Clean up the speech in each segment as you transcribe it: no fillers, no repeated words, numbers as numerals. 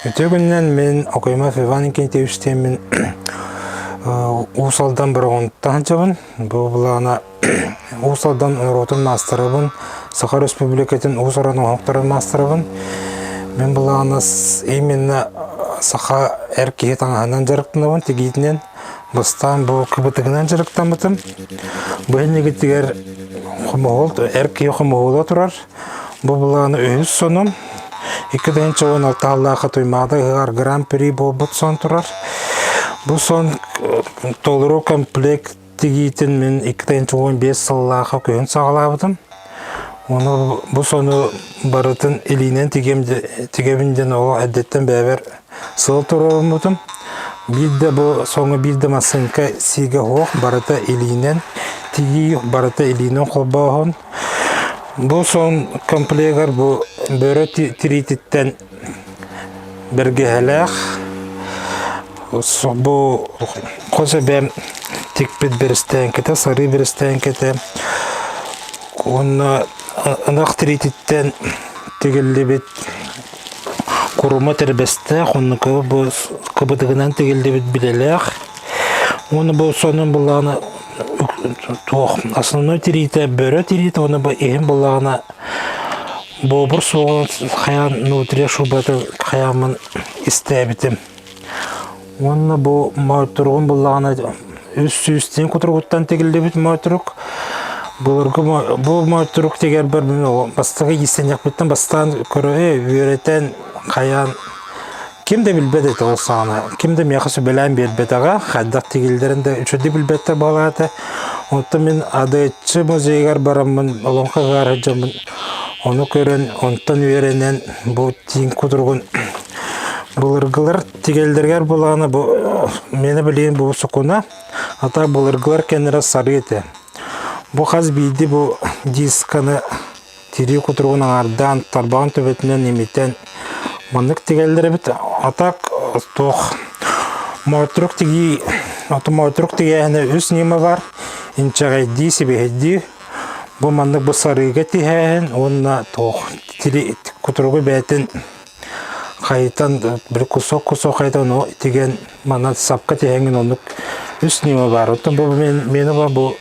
Өтөгүннен мен Окоймов Иван Кентевичтен мен Усалдан бір оңыттан жабын. Бұл бұлағына Усалдан ротын мастырабын. Саха Республикатын Усараны оңықтарын мастырабын. Мен бұлағына именно Саха әркеет аңағынан жарықтынабын. Тегейтінен бұстан бұл күбітігінен жарықтан бұтым. Бұл негеттігер әркей құмығылы тұрар. Бұл бұлағына өз соным. 2016 Аллаха тоймады гран-при болбут сон турар. Бұл сон толыру комплект тегейтін мен 2015 Аллаха күйін сағалабыдым. Бұл соны барытын елінен тегебінден ол әдеттен бәбір сыл тұрарым бұдым. Білді бұл соңы білді масынка сиге оқ барыта елінен теге барыта елінен қолбағын. Бұл сон комплегар бұл бөрі тиритеттен бірге әләқ. Бұл қосы бәм текпет бірістен кеті, сары бірістен кеті. Оны ынақ тиритеттен тегілі бет құрума тәрбесті, оны көбітігінен тегілі бет білеләқ. Оны бұл соның бұлағына основной тириті бөрі тириті, оны бұл ең бұлағына Бобыр соғын қаян нөтіре шубаты қаямын істәбітім. Оны бұл маутырғын бұлағына үст-үстен күтіргіттен тегілді біт маутырық. Бұл маутырық тегер бір бастығы естен яқпеттен бастан көрі өретен қаян кімді білбеді ол сағына. Кімді меқысы білән бербеді аға. Қаддақ тегілдерінде үшіде білбетті балады. Онты мен адайытшы музейгер барамын, олонға ғарыжамын. Оны көрін, онтан үйеренен бұл тиін күдіргін. Бұл ұрғылар тегелдергер болағына мені білейін бұл сұқына. Ата бұл ұрғылар кәнірі сары еті. Бұл қаз бейді бұл дисканы тері күдіргін аңардан, тарбағын төбетінен еметтен. Мұндық тегелдері біт. Атақ тоқ. Маутрук теге әне өз немі бар. Инчағайды, себейді. Бұл маңдық бұл сарыға тейін, онына тоқ күтіргі бәтін қайтан бір құсоқ қайтан теген маңнан сапқа тейінген ондық үст немі бар. Оттан бұл мені бар бұл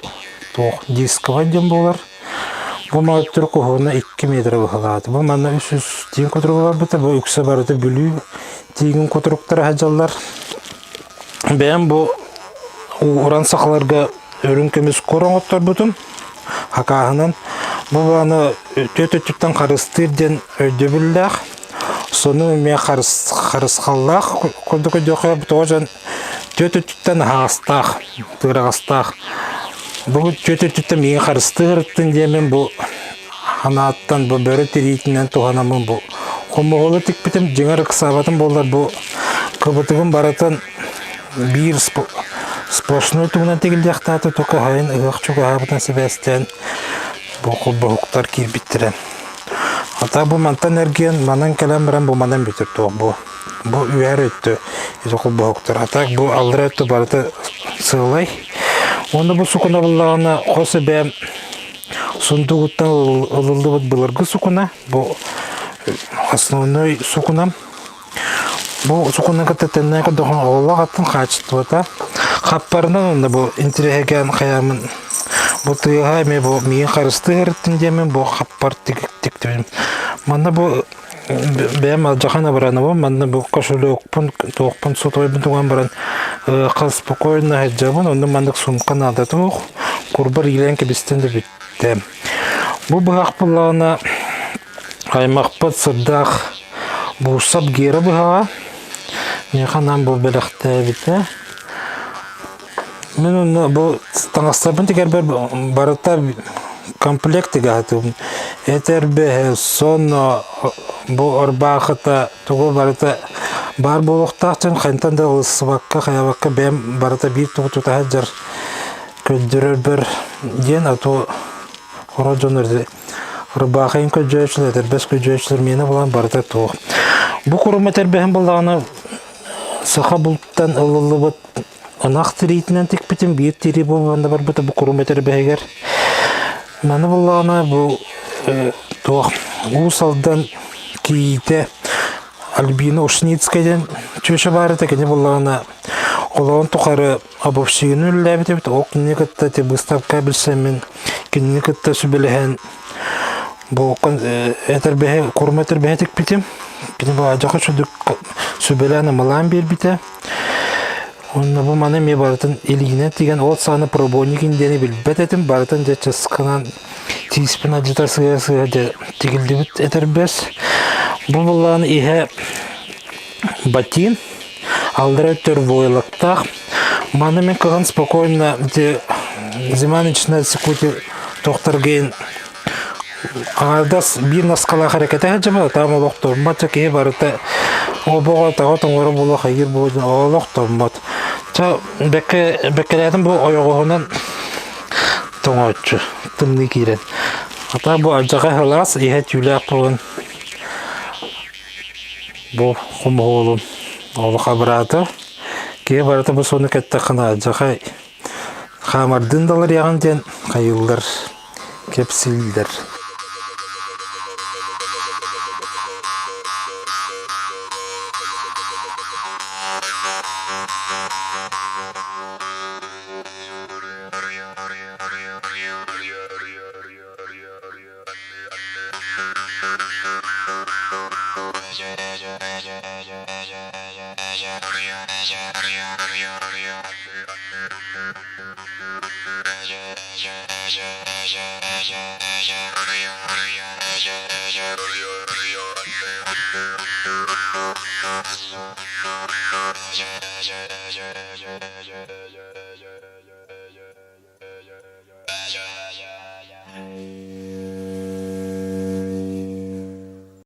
тоқ дисковай дем болар. Бұл маңдық түрі құғына 2 метр бұғылады. Бұл маңнан үс тейін күтіргі бар бұты. Бұл үксі барды бүлі тейін күтіріктері әжалар. Бәйін бұл уран сақаларға өрін көмес көрін оттар бұтым. Хакағынан бұл баны төт-төттен қарыстырден өйді білдәқ. Соны мен қарысқаллақ көрдікі дөқия бұты оғжан төт-төттен ағастақ, тұғырағастақ. Бұл төт-төттен мен қарыстырден демен бұл анаттан бұл бөрі терейтінен туғанамын бұл. Қомығылы тек бітім жеңір қысабатын болар бұл көбітігін баратын бір сплошной туғынан тегілдіқтаты тоқы хайын ұғық чөгі ғабытын себестен бұл құлбы ұқтар кейбіттірі. Ата бұл мантан әрген манан кәлем бірін бұл манан бітір тоқ бұл. Бұл үйәр өтті езі құлбы ұқтар. Ата бұл алдыр өтті барыты сығылай. Оны бұл сұқына бұлағына қосы бәм сұнды ұттан ұлылды бұлырғы сұқына. Бұл основной сұқынам. Бұл сұқына кәттетенне қадығын оғылақ аттың қачыты өті. Қаппарынан онда бұл интереген қаямын. Бұл тұйға әме бұл мейін қарысты әріттін демен бұл қаппар тектібім. Манда бұл бәйім алжақана бараны бұл. Манда бұл қашылы тоқпын сұтойбын туған баран қал спокойна әджабын. Онда мандық сұмқан алдаты бұл. Құрбар елен кебістенді бітті. Бұл бұғақ бұлағына аймақпат сырдақ бұл сап гері бұғаға. Меқанан бұл бәліқті әбіті. Мен оны бұл таңастарбын тегер бір барыта комплекті ғатым. Әтер бәхі соны бұл ұрбақыта тұғы барыта бар болуқтақтың қайынтан да ұлысыбаққа қаябаққа бәм барыта бір тұғы жар көддірір бір ден ату ұра жонырды. Ұрбақайын көджөйшілер, бәс көджөйшілер мені болан барыта тұғы. Бұл құрым әтер бәхім болағына сақа бұлттан ұлылы бұт Анақ тірейтінен тек бітім бейт тері болғанда бар бұты бұл құрым әтері бәйгер. Мәні болғана бұл тоқ ұсалдан кейті Альбина Ушницкайден чөші бары текені болағына олағын тұқары абовшигіні үлләбі деп, ол кінне кітті те бұставқа білсемен, кінне кітті сүбіліген бұл әтір бәе, құрым әтір бәе тек бітем. Кіне бұл ажақы шүдік сүбіліғаны малан бер біте. Онна бұл маны ме барытын елігіне деген ол саны пробойникіндені білбәт әтім барытын жәтші сықынан тиіспін ажытар сығар тегілді біт әтір бәс. Бұл болағын ihe батин алдыра өттер войлықтақ. Маны мен қығын спокойно зима начинает секуndi тоқтар кейін ағардас бір насқала қарекеті әжімі там олық тұрмат жеке барыты обоға тағатын оры болу қайыр болды олық тұрмат. Бәккелердің бұл ойығығынан тоңа өтші тымны кейрен. Ата бұл ажаға ғылас ihe тюләк болын. Бұл құмы олым олыға барады. Кей барады бұл соны кәтті қына ажаға қамардың далар яғын ден қайылдар кепсілдер.